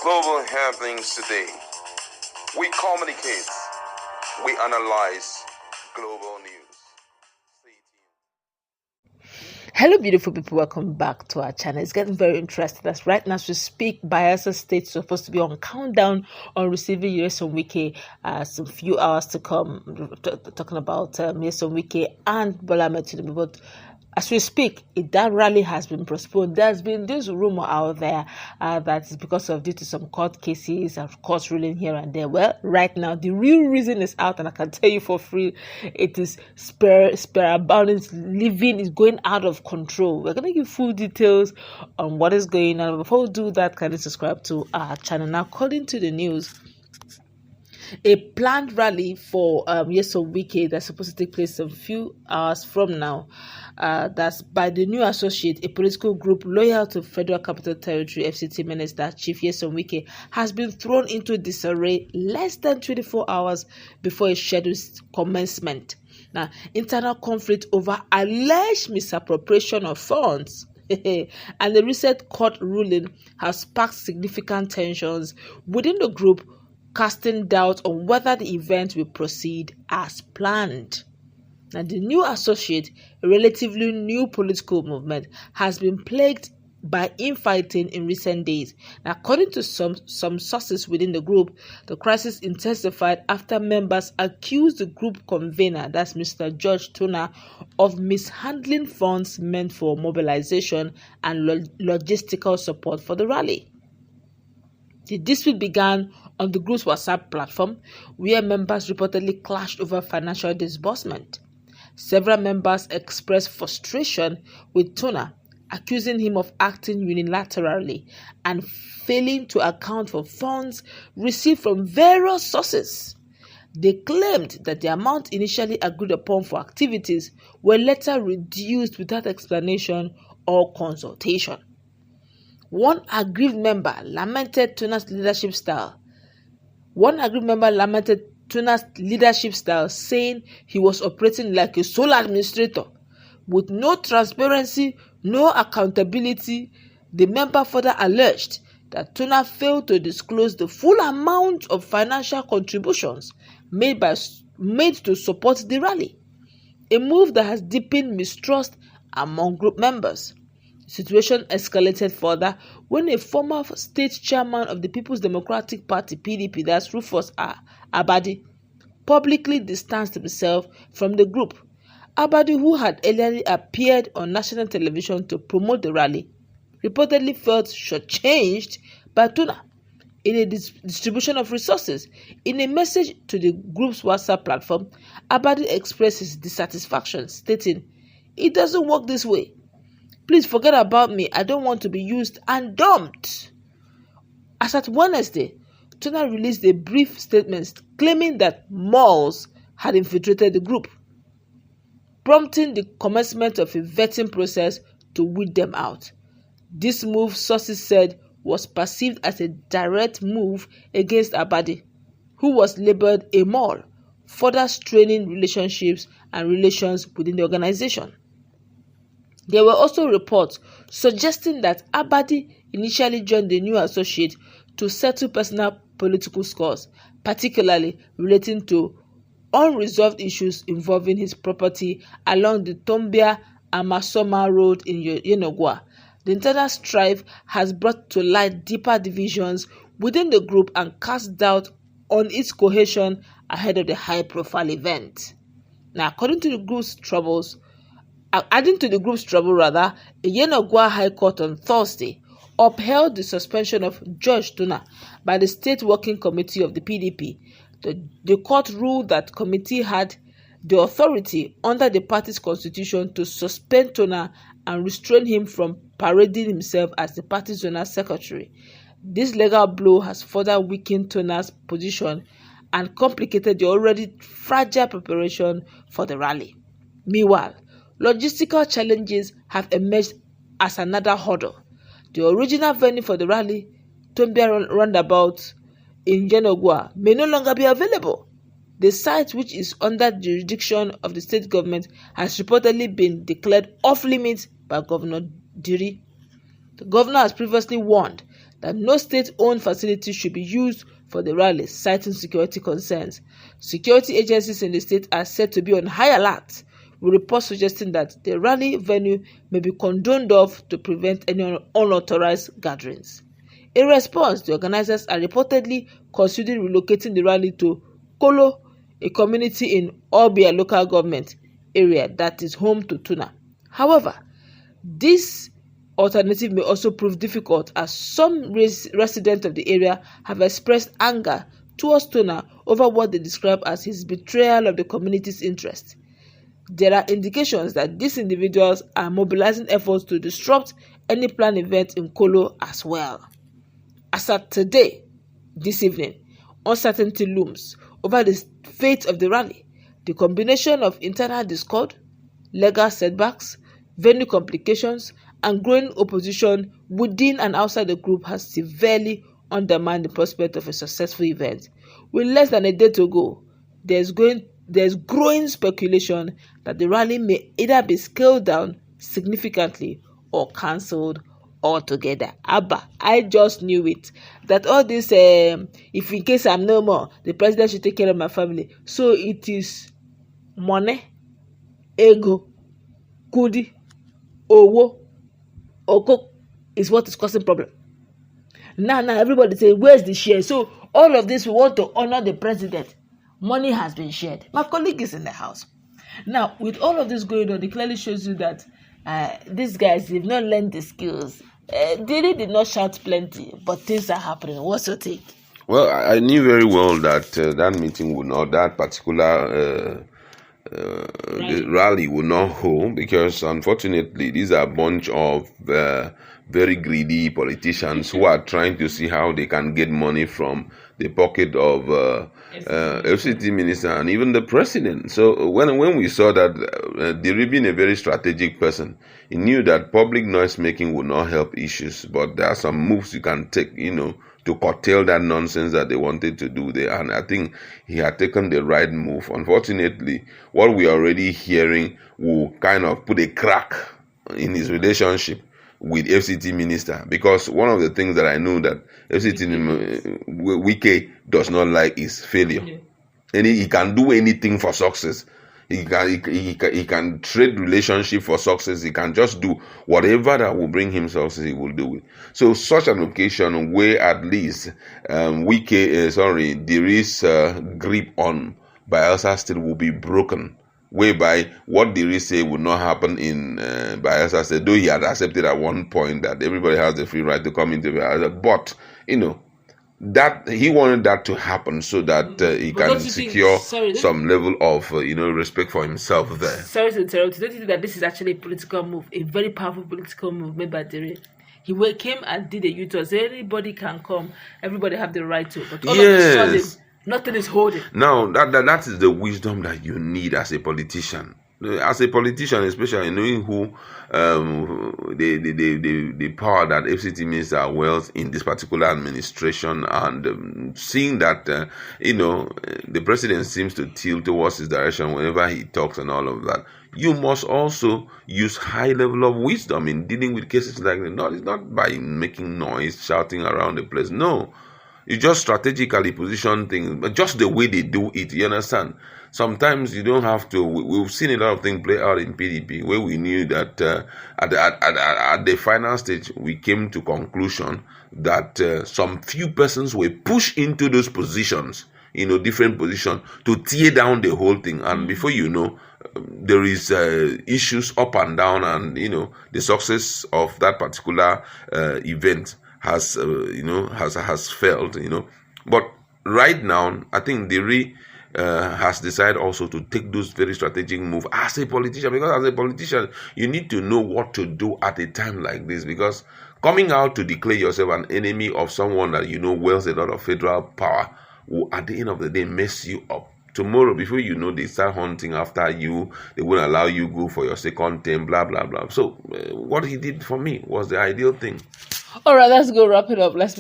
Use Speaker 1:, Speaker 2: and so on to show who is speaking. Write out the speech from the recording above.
Speaker 1: global happenings today. We communicate, we analyze global news. Stay tuned.
Speaker 2: Hello, beautiful people. Welcome back to our channel. It's getting very interesting. As right now, as we speak, Bayelsa State is supposed to be on countdown on receiving Nyesom Wike. Some few hours to come. Talking about Nyesom Wike and Bola Ahmed Tinubu. But as we speak, that rally has been postponed. There's been this rumor out there that is because of due to some court cases and court ruling here and there. Well, right now, the real reason is out, and I can tell you for free, it is abundance living is going out of control. We're going to give full details on what is going on. Before we do that, kindly subscribe to our channel. Now, according to the news, a planned rally for Nyesom Wike that's supposed to take place a few hours from now, that's by the new associate, a political group loyal to Federal Capital Territory FCT Minister Chief Nyesom Wike, has been thrown into disarray less than 24 hours before a scheduled commencement. Now, internal conflict over alleged misappropriation of funds and the recent court ruling has sparked significant tensions within the group, casting doubt on whether the event will proceed as planned. Now, the new associate, a relatively new political movement, has been plagued by infighting in recent days. Now, according to some sources within the group, the crisis intensified after members accused the group convener, that's Mr. George Tuna, of mishandling funds meant for mobilization and logistical support for the rally. The dispute began on the group's WhatsApp platform, where members reportedly clashed over financial disbursement. Several members expressed frustration with Tuna, accusing him of acting unilaterally and failing to account for funds received from various sources. They claimed that the amount initially agreed upon for activities were later reduced without explanation or consultation. One aggrieved member lamented Tuna's leadership style, saying he was operating like a sole administrator with no transparency, no accountability. The member further alleged that Tuna failed to disclose the full amount of financial contributions made to support the rally, a move that has deepened mistrust among group members. The situation escalated further when a former state chairman of the People's Democratic Party (PDP), that's Rufus Abadi, publicly distanced himself from the group. Abadi, who had earlier appeared on national television to promote the rally, reportedly felt shortchanged by Tuna in a distribution of resources. In a message to the group's WhatsApp platform, Abadi expressed his dissatisfaction, stating, "It doesn't work this way. Please forget about me. I don't want to be used and dumped." As at Wednesday, Tuna released a brief statement claiming that malls had infiltrated the group, prompting the commencement of a vetting process to weed them out. This move, sources said, was perceived as a direct move against Abadi, who was labeled a mall, further straining relationships and relations within the organization. There were also reports suggesting that Abadi initially joined the new associate to settle personal political scores, particularly relating to unresolved issues involving his property along the Tombia-Amasoma Road in Yenogwa. The internal strife has brought to light deeper divisions within the group and cast doubt on its cohesion ahead of the high-profile event. Now, adding to the group's trouble, a Yenogwa High Court on Thursday upheld the suspension of George Tuna by the State Working Committee of the PDP. The court ruled that committee had the authority under the party's constitution to suspend Tuna and restrain him from parading himself as the party's zonal secretary. This legal blow has further weakened Tuna's position and complicated the already fragile preparation for the rally. Meanwhile, logistical challenges have emerged as another hurdle. The original venue for the rally, Tombia Roundabout in Yenogwa, may no longer be available. The site, which is under the jurisdiction of the state government, has reportedly been declared off-limits by Governor Diri. The governor has previously warned that no state-owned facility should be used for the rally, citing security concerns. Security agencies in the state are said to be on high alert, with reports suggesting that the rally venue may be cordoned off to prevent any unauthorized gatherings. In response, the organizers are reportedly considering relocating the rally to Kolo, a community in Obia local government area that is home to Tuna. However, this alternative may also prove difficult, as some residents of the area have expressed anger towards Tuna over what they describe as his betrayal of the community's interest. There are indications that these individuals are mobilizing efforts to disrupt any planned event in Kolo as well. As at today, this evening, uncertainty looms over the fate of the rally. The combination of internal discord, legal setbacks, venue complications, and growing opposition within and outside the group has severely undermined the prospect of a successful event. With less than a day to go, there's growing speculation that the rally may either be scaled down significantly or cancelled altogether. Abba, I just knew it. That all this, if in case I'm no more, the president should take care of my family. So it is money, ego, kudi, owo, oko is what is causing problem. Now everybody say, where's the share? So all of this, we want to honor the president. Money has been shared. My colleague is in the house. Now, with all of this going on, it clearly shows you that these guys have not learned the skills. They did not shout plenty, but things are happening. What's your take?
Speaker 1: Well, I knew very well that that meeting would not, that particular rally would not hold, because unfortunately these are a bunch of very greedy politicians who are trying to see how they can get money from the pocket of FCT minister and even the president. So when we saw that Diri being a very strategic person, he knew that public noise making would not help issues, but there are some moves you can take, to curtail that nonsense that they wanted to do there. And I think he had taken the right move. Unfortunately, what we are already hearing will kind of put a crack in his relationship with FCT minister, because one of the things that I know that FCT Wike does not like is failure. Yeah. And he can do anything for success. He can trade relationship for success. He can just do whatever that will bring him success, he will do it. So such an occasion where at least Diri's grip on Bayelsa State will be broken, whereby what Diri say would not happen in Bayelsa State, though he had accepted at one point that everybody has the free right to come into Bayelsa, but that he wanted that to happen so that he can secure some level of respect for himself there.
Speaker 2: Sorry to interrupt. Don't you think that this is actually a political move, a very powerful political move made by Diri? He came and did a U-turn. So anybody can come, everybody have the right to. But all of a sudden, nothing is holding.
Speaker 1: Now that is the wisdom that you need as a politician. As a politician, especially knowing who the power that FCT minister wields in this particular administration, and seeing that the president seems to tilt towards his direction whenever he talks and all of that, you must also use high level of wisdom in dealing with cases like that. No, it's not by making noise, shouting around the place. No, you just strategically position things, but just the way they do it, you understand? Sometimes you don't have to. We've seen a lot of things play out in PDP, where we knew that at the final stage, we came to conclusion that some few persons were pushed into those positions, different positions, to tear down the whole thing. And before you know, there is issues up and down, and the success of that particular event has failed. But right now, I think the has decided also to take those very strategic moves as a politician, because as a politician you need to know what to do at a time like this, because coming out to declare yourself an enemy of someone that wields a lot of federal power will at the end of the day mess you up. Tomorrow, before you know, they start hunting after you. They won't allow you go for your second term, blah blah blah. So what he did for me was the ideal thing.
Speaker 2: All right, let's go wrap it up. Let's